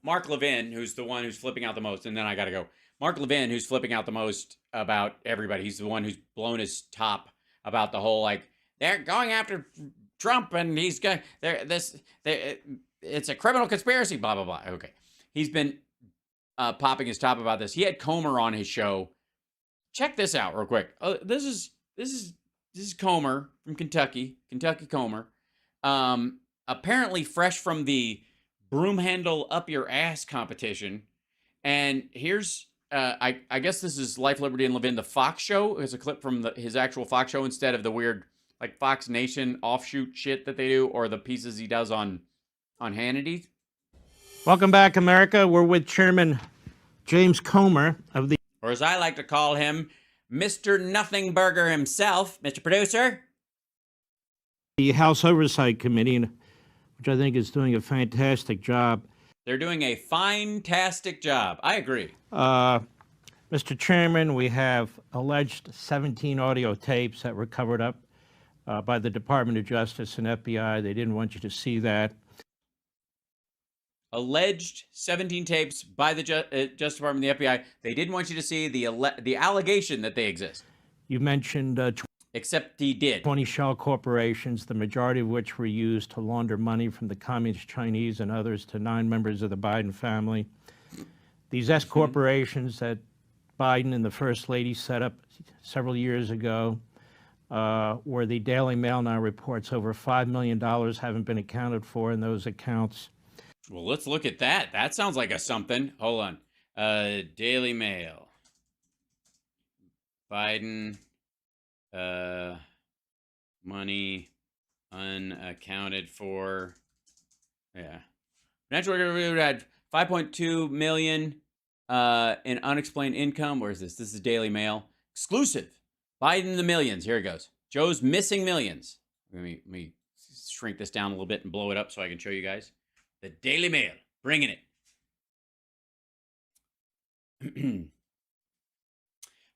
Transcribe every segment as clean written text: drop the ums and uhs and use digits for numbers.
Mark Levin, who's the one who's flipping out the most, and then I got to go. Mark Levin, who's flipping out the most about everybody. He's the one who's blown his top about the whole, like, they're going after Trump and he's going, it's a criminal conspiracy, blah, blah, blah. Okay. He's been popping his top about this. He had Comer on his show. Check this out real quick. This is Comer from Kentucky Comer. Apparently fresh from the broom handle up your ass competition. And here's, I guess this is Life, Liberty, and Levin, the Fox show. It's a clip from his actual Fox show instead of the weird, like, Fox Nation offshoot shit that they do, or the pieces he does on Hannity. Welcome back, America. We're with Chairman James Comer of the... Or as I like to call him, Mr. Nothing Burger himself, Mr. Producer. The House Oversight Committee, which I think is doing a fantastic job. They're doing a fantastic job. I agree. Mr. Chairman, we have alleged 17 audio tapes that were covered up by the Department of Justice and FBI. They didn't want you to see that. Alleged 17 tapes by the Justice Department and the FBI. They didn't want you to see the allegation that they exist. You mentioned except he did. 20 shell corporations, the majority of which were used to launder money from the Communist Chinese and others to 9 members of the Biden family. These S corporations that Biden and the First Lady set up several years ago, where the Daily Mail now reports over $5 million haven't been accounted for in those accounts. Well, let's look at that. That sounds like a something. Hold on. Daily Mail. Biden, money unaccounted for. Yeah. Financial record had 5.2 million in unexplained income. Where is this? This is Daily Mail. Exclusive. Biden the millions. Here it goes. Joe's missing millions. Let me shrink this down a little bit and blow it up so I can show you guys. The Daily Mail, bringing it.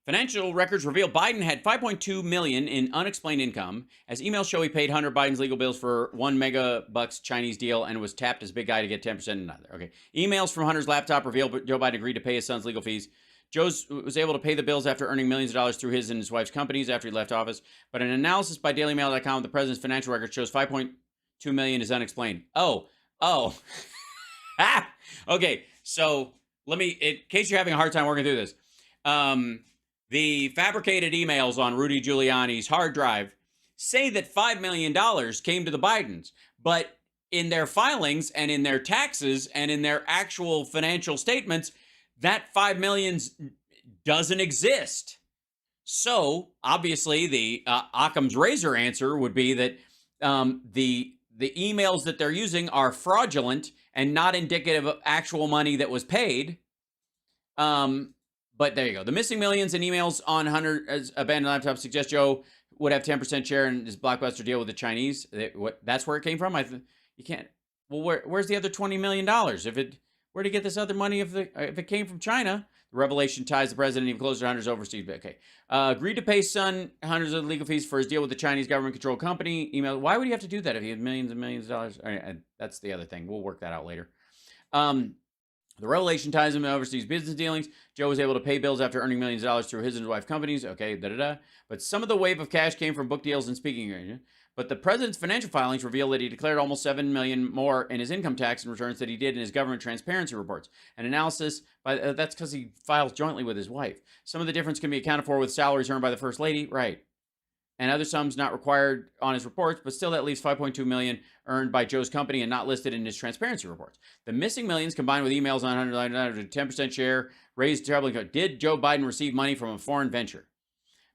Financial records reveal Biden had 5.2 million in unexplained income, as emails show he paid Hunter Biden's legal bills for $1 Chinese deal and was tapped as big guy to get 10% in another. Okay. Emails from Hunter's laptop reveal Joe Biden agreed to pay his son's legal fees. Joe was able to pay the bills after earning millions of dollars through his and his wife's companies after he left office. But an analysis by DailyMail.com, the president's financial record shows 5.2 million is unexplained. Oh. Okay, so let me, in case you're having a hard time working through this, the fabricated emails on Rudy Giuliani's hard drive say that $5 million came to the Bidens, but in their filings and in their taxes and in their actual financial statements, that $5 million doesn't exist. So obviously the Occam's razor answer would be that the emails that they're using are fraudulent and not indicative of actual money that was paid. But there you go. The missing millions in emails on Hunter's abandoned laptop suggest Joe would have 10% share in his blockbuster deal with the Chinese. That's where it came from? You can't. Well, where's the other $20 million? Where'd he get this other money if it came from China? The revelation ties the president even closer to Hunter's overseas. Okay. Agreed to pay son Hunter's legal fees for his deal with the Chinese government-controlled company. Email. Why would he have to do that if he had millions and millions of dollars? All right, that's the other thing. We'll work that out later. The revelation ties him to overseas business dealings. Joe was able to pay bills after earning millions of dollars through his and his wife's companies. Okay, But some of the wave of cash came from book deals and speaking engagements. But the president's financial filings reveal that he declared almost $7 million more in his income tax and returns than he did in his government transparency reports. An analysis, that's because he files jointly with his wife. Some of the difference can be accounted for with salaries earned by the First Lady, right? And other sums not required on his reports, but still that leaves $5.2 million earned by Joe's company and not listed in his transparency reports. The missing millions, combined with emails on Hunter 10% share, raised troubling. Did Joe Biden receive money from a foreign venture?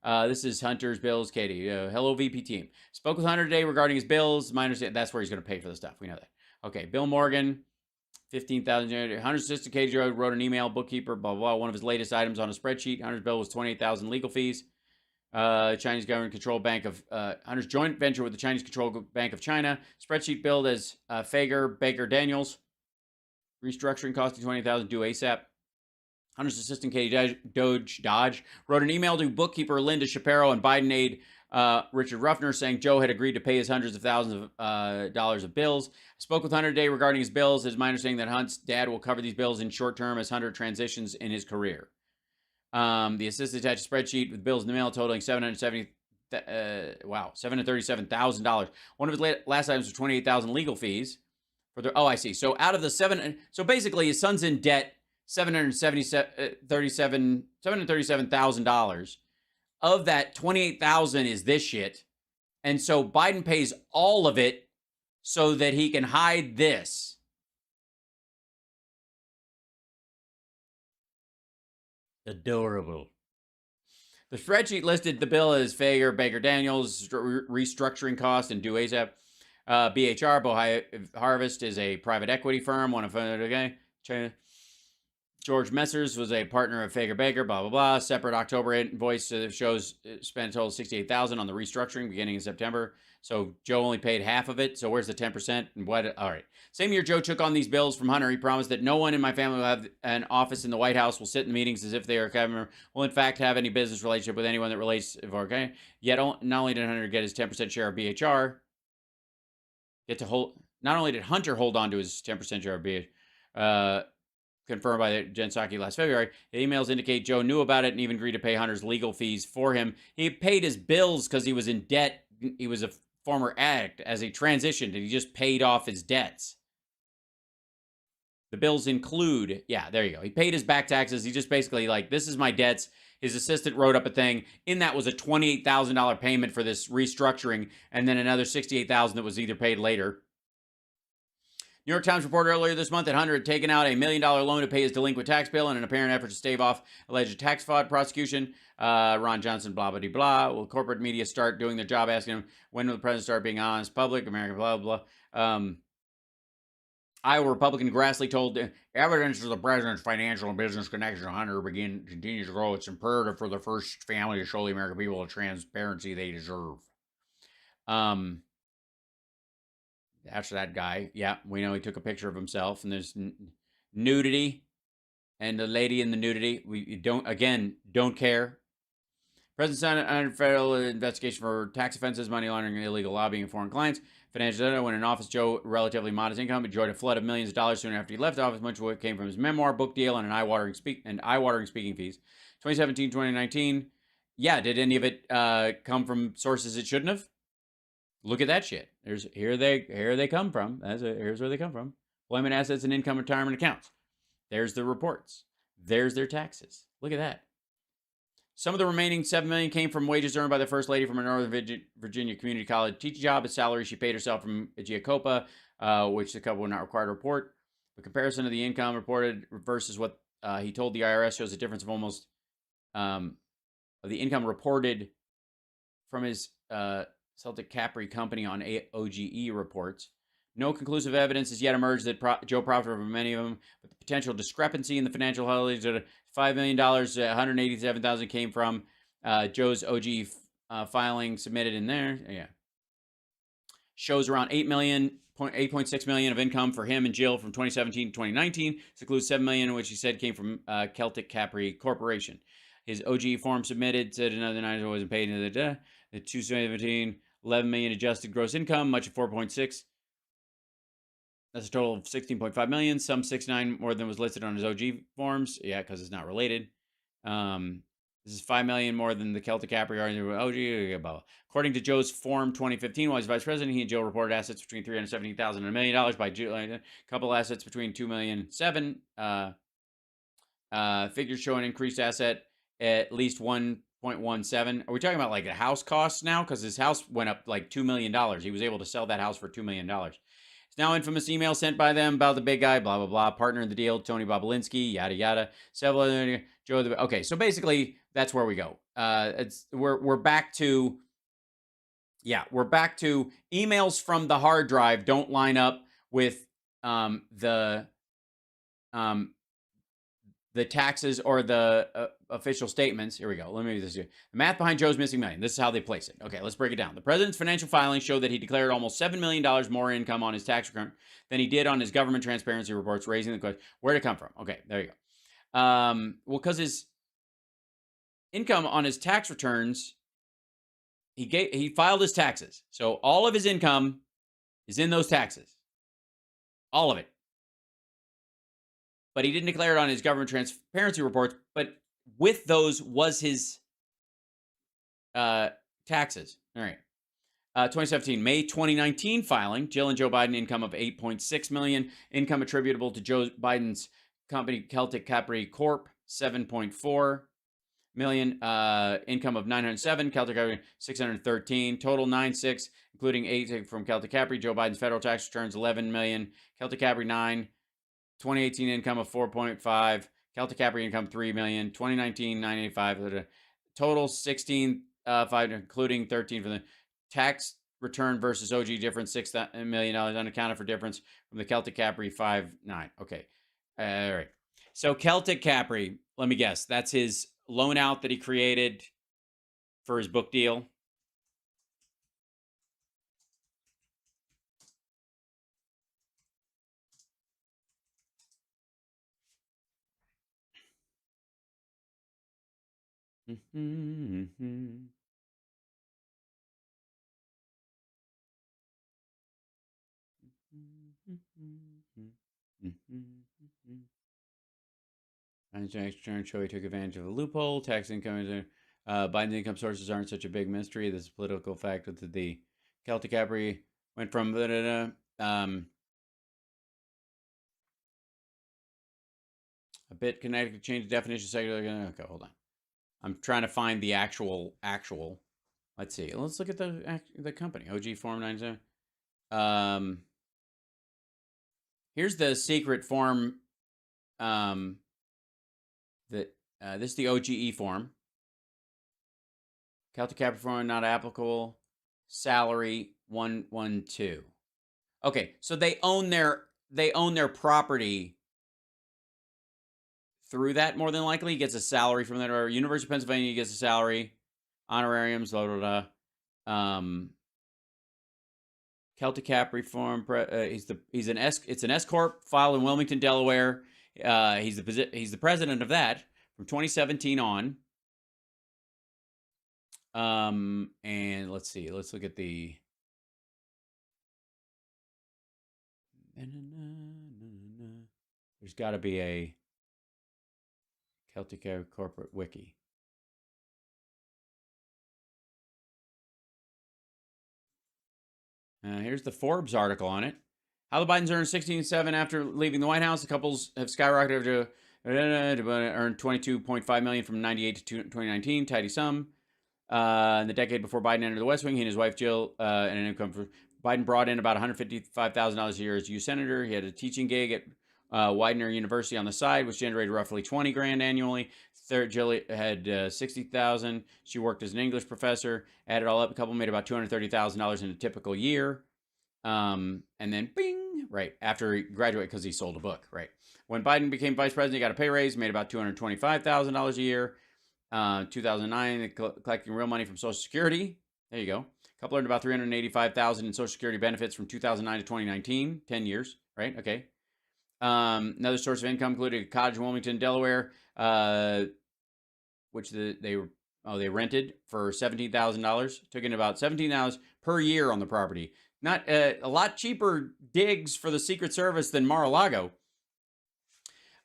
This is Hunter's bills, Katie. Hello, VP team. Spoke with Hunter today regarding his bills. My understanding, that's where he's going to pay for the stuff. We know that. Okay, Bill Morgan, 15,000. Hunter's assistant, Katie wrote an email, bookkeeper, blah, blah, blah. One of his latest items on a spreadsheet. Hunter's bill was 28,000 legal fees. Chinese government-controlled bank of Hunter's joint venture with the Chinese controlled Bank of China. Spreadsheet billed as Fager, Baker, Daniels. Restructuring costing $20,000 due ASAP. Hunter's assistant, Katie Dodge, wrote an email to bookkeeper Linda Shapiro and Biden aide Richard Ruffner saying Joe had agreed to pay his hundreds of thousands of dollars of bills. I spoke with Hunter today regarding his bills. It's my understanding that Hunt's dad will cover these bills in short term as Hunter transitions in his career. The assistant attached a spreadsheet with bills in the mail totaling $737,000. One of his last items was $28,000 legal fees. I see. So out of the so basically his son's in debt $737,000. Of that, $28,000 is this shit. And so Biden pays all of it so that he can hide this. Adorable. The spreadsheet listed the bill as Fager, Baker Daniels, restructuring cost, and due ASAP. BHR, Bohai Harvest, is a private equity firm. One of China. George Messers was a partner of Fager Baker, blah, blah, blah. Separate October invoice shows spent a total of $68,000 on the restructuring beginning in September. So Joe only paid half of it. So where's the 10%? And what? All right. Same year Joe took on these bills from Hunter, he promised that no one in my family will have an office in the White House, will sit in meetings as if they are a cabinet member, will in fact have any business relationship with anyone that relates. Okay. Yet not only did Hunter get his 10% share of BHR, not only did Hunter hold on to his 10% share of BHR, confirmed by Jen Psaki last February, the emails indicate Joe knew about it and even agreed to pay Hunter's legal fees for him. He paid his bills because he was in debt. He was a former addict. As he transitioned, and he just paid off his debts. The bills include, yeah, there you go. He paid his back taxes. He just basically this is my debts. His assistant wrote up a thing. In that was a $28,000 payment for this restructuring, and then another $68,000 that was either paid later. New York Times reported earlier this month that Hunter had taken out a $1 million loan to pay his delinquent tax bill in an apparent effort to stave off alleged tax fraud prosecution. Ron Johnson, blah, blah, blah. Will corporate media start doing their job, asking him, when will the president start being honest? Public, American, blah, blah, blah. Iowa Republican Grassley told evidence of the president's financial and business connection to Hunter continues to grow. It's imperative for the first family to show the American people the transparency they deserve. That's that guy. Yeah, we know he took a picture of himself, and there's nudity, and the lady in the nudity. We don't care. President signed under federal investigation for tax offenses, money laundering, illegal lobbying, and foreign clients. Financial data. When in office, Joe, relatively modest income, enjoyed a flood of millions of dollars soon after he left office. Much of it came from his memoir, book deal, and eye-watering speaking fees. 2017, 2019. Yeah, did any of it come from sources it shouldn't have? Look at that shit. Here they come from. Here's where they come from. Employment assets and income retirement accounts. There's the reports. There's their taxes. Look at that. Some of the remaining $7 million came from wages earned by the First Lady from a Northern Virginia community college teaching job. A salary she paid herself from Giacopa, which the couple were not required to report. The comparison of the income reported versus what he told the IRS shows a difference of almost of the income reported from his Celtic Capri company on OGE reports. No conclusive evidence has yet emerged that Joe profited from many of them, but the potential discrepancy in the financial holdings at $5 million, $187,000 came from Joe's OGE filing submitted in there. Yeah, shows around $8.6 million of income for him and Jill from 2017 to 2019. This includes $7 million, which he said came from Celtic Capri Corporation. His OGE form submitted said another $9 wasn't paid into the 2017, $11 million adjusted gross income, much of 4.6. That's a total of $16.5 million. Some 6.9 more than was listed on his OG forms. Yeah, because it's not related. This is $5 million more than the Celtic Capri OG. Blah, blah. According to Joe's form 2015, while he's vice president, he and Joe reported assets between $370,000 and $1 million by July. A couple assets between $2 million and $7 million. Figures show an increased asset at least 1.17. Are we talking about like the house costs now? Because his house went up like $2 million. He was able to sell that house for $2 million. It's now infamous email sent by them about the big guy, blah, blah, blah, partner in the deal, Tony Bobolinsky, yada, yada. Several, Joe, okay, so basically that's where we go. We're back to, we're back to emails from the hard drive don't line up with the taxes or the official statements. Here we go. Let me do this here. The math behind Joe's missing million. This is how they place it. Okay, let's break it down. The president's financial filings show that he declared almost $7 million more income on his tax return than he did on his government transparency reports, raising the question, where'd it come from? Okay, there you go. Well, because his income on his tax returns he filed his taxes. So all of his income is in those taxes. All of it. But he didn't declare it on his government transparency reports. But with those was his taxes. All right. 2017, May 2019 filing, Jill and Joe Biden income of $8.6 million, income attributable to Joe Biden's company Celtic Capri Corp, $7.4 million, income of $907, Celtic Capri $613, total $9.6, including $8 from Celtic Capri. Joe Biden's federal tax returns $11 million, Celtic Capri $9, 2018 income of $4.5, Celtic Capri income $3 million, 2019 $985, total $16.5, including $13 from the tax return versus OG difference, $6 million unaccounted for difference from the Celtic Capri 5.9. Okay. All right. So Celtic Capri, let me guess, that's his loan out that he created for his book deal. Tax return show he took advantage of a loophole. Tax income, Biden's income sources aren't such a big mystery. This is a political fact that the Celtic Capri went from a bit connected to change the definition. Okay, hold on. I'm trying to find the actual. Let's see. Let's look at the company. OG Form 97. Here's the secret form. This is the OGE form. Celtic Capri form not applicable. Salary 112. Okay, so they own their property through that, more than likely. He gets a salary from that, or University of Pennsylvania, he gets a salary, honorariums, blah, blah, blah. Celtic Capri form, it's an S corp filed in Wilmington, Delaware. He's the president of that from 2017 on. And let's see. Let's look at the. There's got to be a Celtic corporate wiki. Here's the Forbes article on it. How the Bidens earned 16.7 after leaving the White House. The couples have skyrocketed to earn $22.5 million from 98 to 2019. Tidy sum. In the decade before Biden entered the West Wing, he and his wife Jill, and an income for Biden brought in about $155,000 a year as U.S. Senator. He had a teaching gig at Widener University on the side, which generated roughly $20,000 annually. Third, Jill had $60,000. She worked as an English professor. Added all up, a couple made about $230,000 in a typical year. And then, bing, right after he graduated, because he sold a book, right. When Biden became vice president, he got a pay raise, made about $225,000 a year. 2009, collecting real money from Social Security. There you go. Couple earned about $385,000 in Social Security benefits from 2009 to 2019, 10 years, right? Okay. Another source of income included a cottage in Wilmington, Delaware, which they rented for $17,000. Took in about $17,000 per year on the property. Not a lot cheaper digs for the Secret Service than Mar-a-Lago.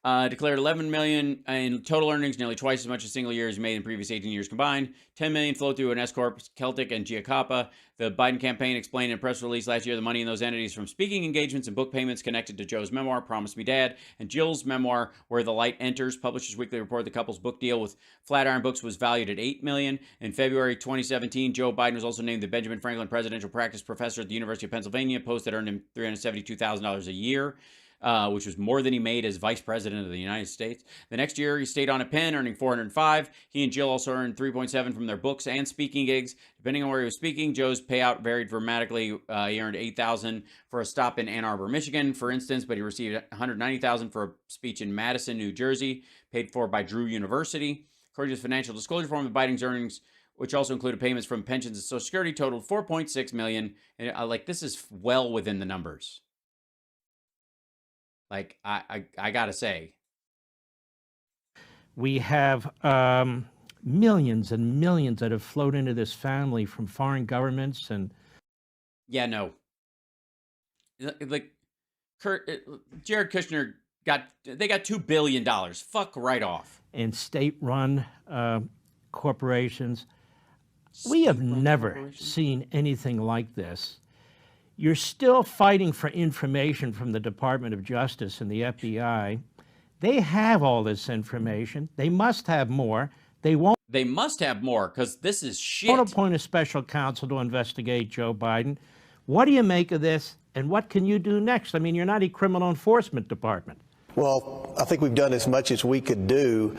Declared $11 million in total earnings, nearly twice as much as single years made in previous 18 years combined. $10 million flowed through an S corp, Celtic and Giacoppa. The Biden campaign explained in a press release last year the money in those entities from speaking engagements and book payments connected to Joe's memoir, Promise Me Dad, and Jill's memoir, Where the Light Enters. Publishers Weekly reported the couple's book deal with Flatiron Books was valued at $8 million. In February 2017, Joe Biden was also named the Benjamin Franklin Presidential Practice Professor at the University of Pennsylvania, post that earned him $372,000 a year. Which was more than he made as vice president of the United States. The next year, he stayed on a pen, earning $405,000. He and Jill also earned $3.7 from their books and speaking gigs. Depending on where he was speaking, Joe's payout varied dramatically. He earned $8,000 for a stop in Ann Arbor, Michigan, for instance, but he received $190,000 for a speech in Madison, New Jersey, paid for by Drew University. According to his financial disclosure form, Biden's earnings, which also included payments from pensions and Social Security, totaled $4.6 million. And this is well within the numbers. I gotta say. We have millions and millions that have flowed into this family from foreign governments and Yeah, no. Like Jared Kushner got $2 billion. Fuck right off. and state-run corporations. We have never seen anything like this. You're still fighting for information from the Department of Justice and the FBI. They have all this information. They must have more. They must have more because this is shit. won't appoint a special counsel to investigate Joe Biden. What do you make of this, and what can you do next? I mean, you're not a criminal enforcement department. Well, I think we've done as much as we could do.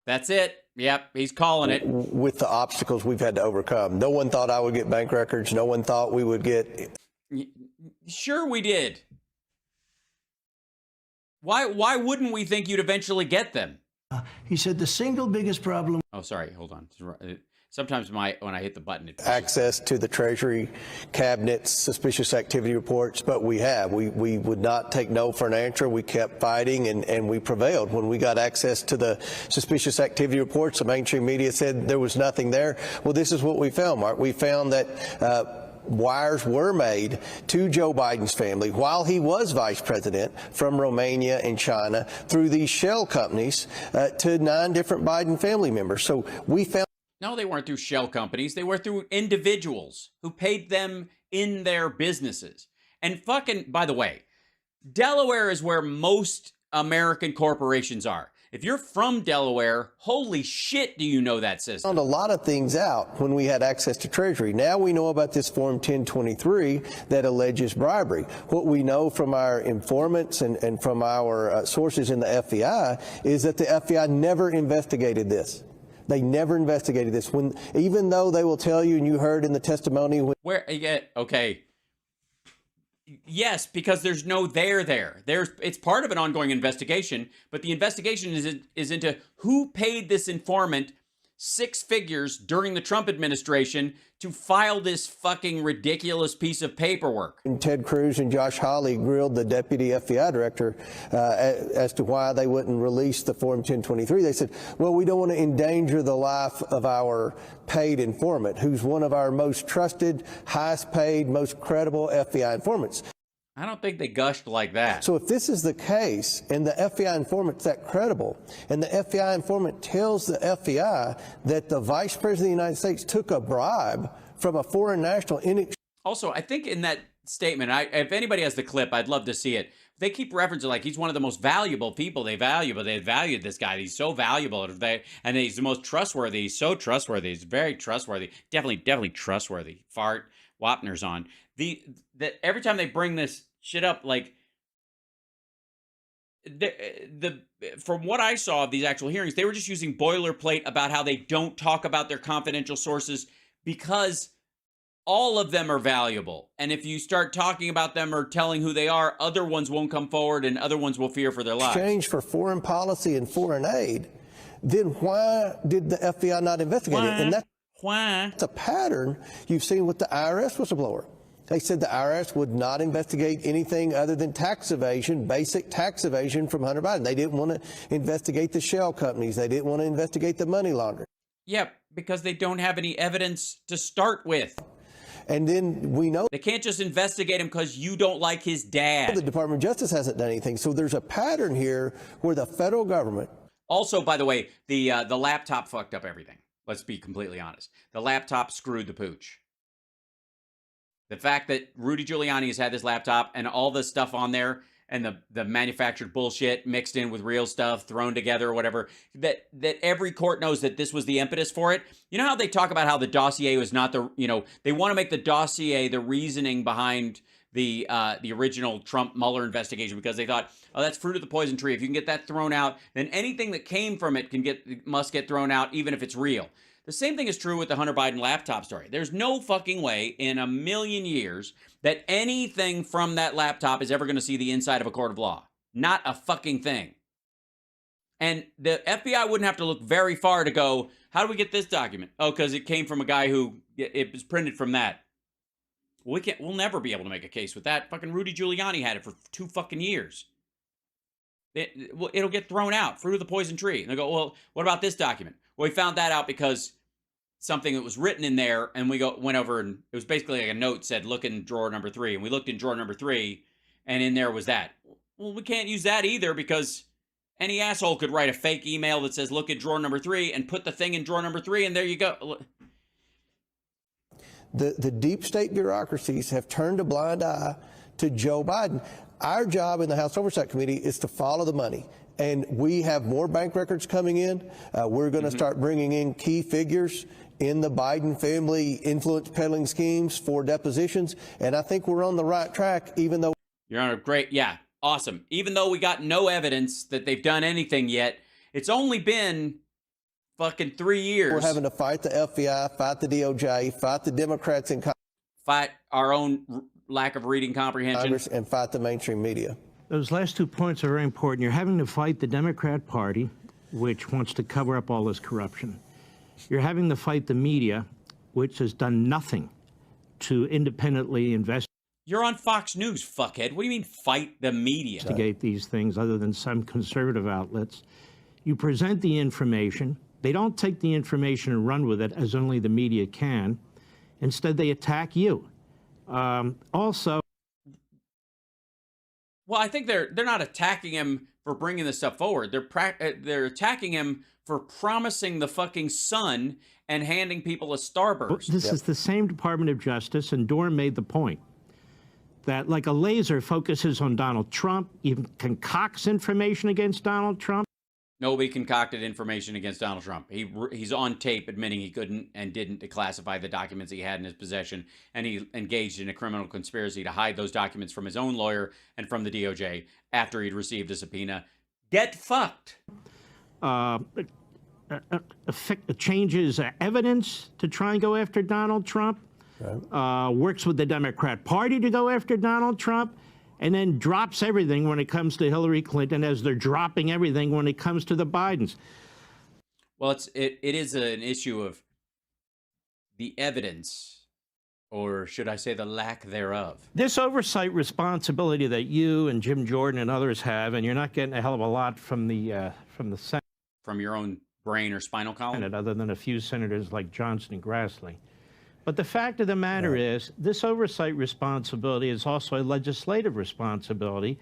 That's it. Yep, he's calling it. With the obstacles we've had to overcome. No one thought I would get bank records. No one thought we would get. Sure we did. Why wouldn't we think you'd eventually get them? He said the single biggest problem. Oh, sorry. Hold on. Sometimes when I hit the button, it Access to the Treasury Cabinet's suspicious activity reports, but we have. We would not take no for an answer. We kept fighting, and we prevailed. When we got access to the suspicious activity reports, the mainstream media said there was nothing there. Well, this is what we found, Mark. We found that wires were made to Joe Biden's family while he was vice president from Romania and China through these shell companies to 9 different Biden family members. So we found. No, they weren't through shell companies. They were through individuals who paid them in their businesses. And fucking, by the way, Delaware is where most American corporations are. If you're from Delaware, holy shit, do you know that system? Found a lot of things out when we had access to Treasury. Now we know about this Form 1023 that alleges bribery. What we know from our informants and from our sources in the FBI is that the FBI never investigated this. They never investigated this. Even though they will tell you, and you heard in the testimony. Okay. Yes, because there's no there. It's part of an ongoing investigation, but the investigation is into who paid this informant 6 figures during the Trump administration to file this fucking ridiculous piece of paperwork. And Ted Cruz and Josh Hawley grilled the deputy FBI director as to why they wouldn't release the Form 1023. They said, well, we don't want to endanger the life of our paid informant, who's one of our most trusted, highest paid, most credible FBI informants. I don't think they gushed like that. So if this is the case, and the FBI informant's that credible, and the FBI informant tells the FBI that the Vice President of the United States took a bribe from a foreign national in Also, I think in that statement, if anybody has the clip, I'd love to see it. They keep referencing like he's one of the most valuable people they value, but they valued this guy. He's so valuable, and he's the most trustworthy. He's so trustworthy. He's very trustworthy. Definitely trustworthy. Fart Wapner's on. That every time they bring this shit up, like from what I saw of these actual hearings, they were just using boilerplate about how they don't talk about their confidential sources because all of them are valuable. And if you start talking about them or telling who they are, other ones won't come forward and other ones will fear for their lives. Exchange for foreign policy and foreign aid, then why did the FBI not investigate it? And that's a pattern you've seen with the IRS whistleblower. They said the IRS would not investigate anything other than tax evasion, basic tax evasion from Hunter Biden. They didn't want to investigate the shell companies. They didn't want to investigate the money laundering. Yeah, because they don't have any evidence to start with. And then we know they can't just investigate him because you don't like his dad. The Department of Justice hasn't done anything. So there's a pattern here where the federal government. Also, by the way, the laptop fucked up everything. Let's be completely honest. The laptop screwed the pooch. The fact that Rudy Giuliani has had this laptop and all the stuff on there and the manufactured bullshit mixed in with real stuff thrown together or whatever, that every court knows that this was the impetus for it. You know how they talk about how the dossier was not they want to make the dossier the reasoning behind the original Trump Mueller investigation because they thought, oh, that's fruit of the poison tree. If you can get that thrown out, then anything that came from it must get thrown out, even if it's real. The same thing is true with the Hunter Biden laptop story. There's no fucking way in a million years that anything from that laptop is ever going to see the inside of a court of law. Not a fucking thing. And the FBI wouldn't have to look very far to go, how do we get this document? Oh, because it came from a guy who, it was printed from that. We'll never be able to make a case with that. Fucking Rudy Giuliani had it for 2 fucking years. It'll get thrown out, fruit of the poison tree. And they go, well, what about this document? Well, we found that out because something that was written in there, and we went over, and it was basically like a note said, look in drawer number 3. And we looked in drawer number 3, and in there was that. Well, we can't use that either because any asshole could write a fake email that says, look at drawer number 3, and put the thing in drawer number 3, and there you go. The deep state bureaucracies have turned a blind eye to Joe Biden. Our job in the House Oversight Committee is to follow the money. And we have more bank records coming in. We're going to start bringing in key figures in the Biden family influence peddling schemes for depositions. And I think we're on the right track, even though. Your Honor, great. Yeah, awesome. Even though we got no evidence that they've done anything yet, it's only been fucking 3 years. We're having to fight the FBI, fight the DOJ, fight the Democrats in Congress, fight our own lack of reading comprehension, and fight the mainstream media. Those last 2 points are very important. You're having to fight the Democrat Party, which wants to cover up all this corruption. You're having to fight the media, which has done nothing to independently investigate. You're on Fox News, fuckhead. What do you mean fight the media? These things other than some conservative outlets. You present the information. They don't take the information and run with it as only the media can. Instead, they attack you. Also, well, I think they're not attacking him for bringing this stuff forward. They're attacking him for promising the fucking sun and handing people a starburst. This is the same Department of Justice, and Dorn made the point that like a laser focuses on Donald Trump, even concocts information against Donald Trump. Nobody concocted information against Donald Trump. He's on tape admitting he couldn't and didn't declassify the documents he had in his possession, and he engaged in a criminal conspiracy to hide those documents from his own lawyer and from the DOJ after he'd received a subpoena. Get fucked. Changes evidence to try and go after Donald Trump. Right. Works with the Democrat Party to go after Donald Trump. And then drops everything when it comes to Hillary Clinton, as they're dropping everything when it comes to the Bidens. Well, it is an issue of the evidence, or should I say the lack thereof. This oversight responsibility that you and Jim Jordan and others have, and you're not getting a hell of a lot from the Senate. From your own brain or spinal column? Other than a few senators like Johnson and Grassley. But the fact of the matter is, this oversight responsibility is also a legislative responsibility.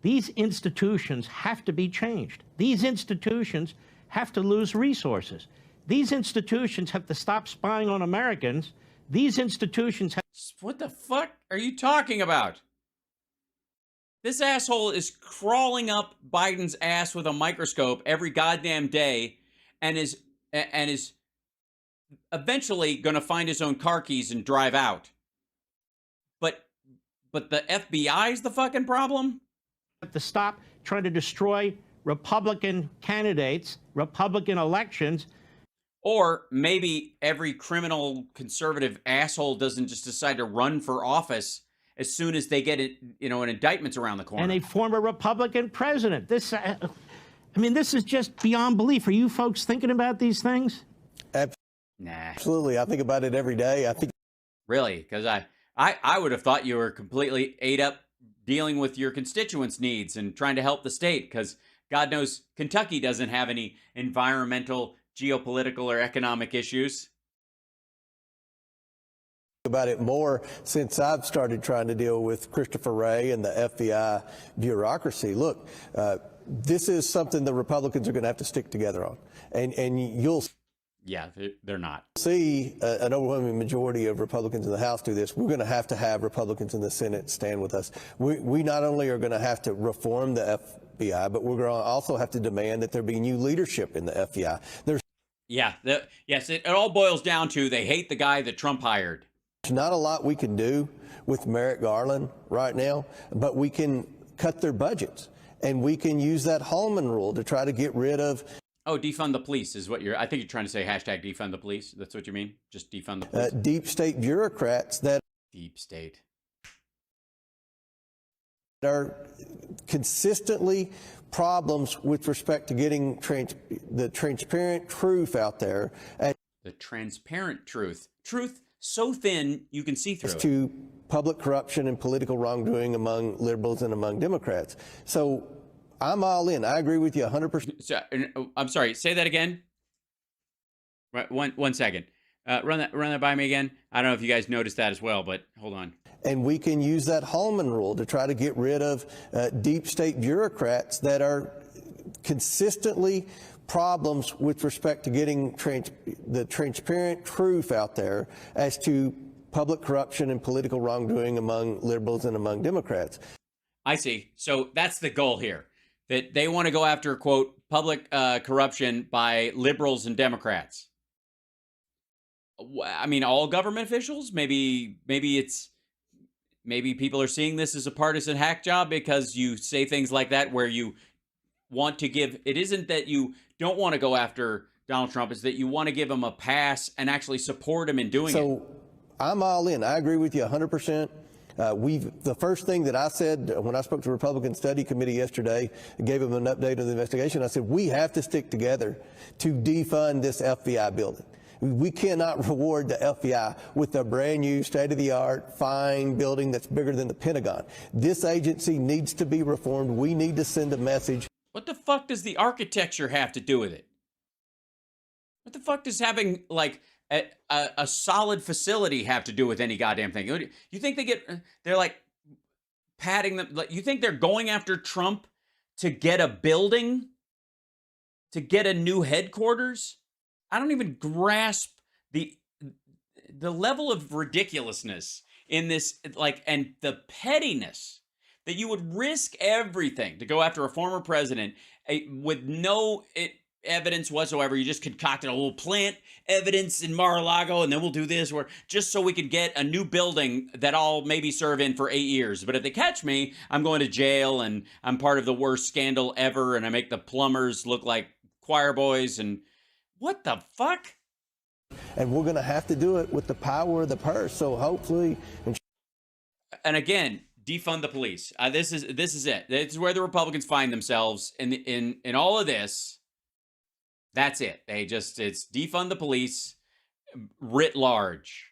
These institutions have to be changed. These institutions have to lose resources. These institutions have to stop spying on Americans. These institutions have... What the fuck are you talking about? This asshole is crawling up Biden's ass with a microscope every goddamn day and is eventually going to find his own car keys and drive out. But the FBI is the fucking problem? To stop trying to destroy Republican candidates, Republican elections. Or maybe every criminal conservative asshole doesn't just decide to run for office as soon as they get an indictment's around the corner. And a former Republican president. This is just beyond belief. Are you folks thinking about these things? Nah. Absolutely. I think about it every day. I think. Really? Because I would have thought you were completely ate up dealing with your constituents' needs and trying to help the state, because God knows Kentucky doesn't have any environmental, geopolitical, or economic issues. About it more since I've started trying to deal with Christopher Wray and the FBI bureaucracy. Look, this is something the Republicans are going to have to stick together on, and you'll. Yeah, they're not. See an overwhelming majority of Republicans in the House do this. We're going to have Republicans in the Senate stand with us. We not only are going to have to reform the FBI, but we're going to also have to demand that there be new leadership in the FBI. Yes, it all boils down to they hate the guy that Trump hired. There's not a lot we can do with Merrick Garland right now, but we can cut their budgets, and we can use that Holman rule to try to get rid of. Oh, defund the police is what I think you're trying to say, hashtag defund the police. That's what you mean? Just defund the police? Deep state bureaucrats that... Deep state. ...are consistently problems with respect to getting the transparent truth out there. The transparent truth. Truth so thin you can see through it. To public corruption and political wrongdoing among liberals and among Democrats. So I'm all in. I agree with you 100%. So, I'm sorry. Say that again. Right, one second. Run that by me again. I don't know if you guys noticed that as well, but hold on. And we can use that Holman rule to try to get rid of deep state bureaucrats that are consistently problems with respect to getting the transparent truth out there as to public corruption and political wrongdoing among liberals and among Democrats. I see. So that's the goal here, that they want to go after, quote, public corruption by liberals and Democrats. I mean, all government officials? Maybe people are seeing this as a partisan hack job because you say things like that where you want to give, it isn't that you don't want to go after Donald Trump, it's that you want to give him a pass and actually support him in doing it. So I'm all in. I agree with you 100%. The first thing that I said when I spoke to the Republican Study Committee yesterday, gave them an update on the investigation, I said, we have to stick together to defund this FBI building. We cannot reward the FBI with a brand new state-of-the-art fine building that's bigger than the Pentagon. This agency needs to be reformed. We need to send a message. What the fuck does the architecture have to do with it? What the fuck does having like a solid facility have to do with any goddamn thing? You think they're like patting them? Like, you think they're going after Trump to get a building, to get a new headquarters? I don't even grasp the level of ridiculousness in this, like, and the pettiness that you would risk everything to go after a former president with no evidence whatsoever. You just concocted a little plant evidence in Mar-a-Lago, and then we'll do this, or just so we could get a new building that I'll maybe serve in for 8 years. But if they catch me, I'm going to jail, and I'm part of the worst scandal ever, and I make the plumbers look like choir boys, and what the fuck? And we're going to have to do it with the power of the purse. So hopefully. And again, defund the police. This is it. This is where the Republicans find themselves in all of this. That's it. It's defund the police writ large.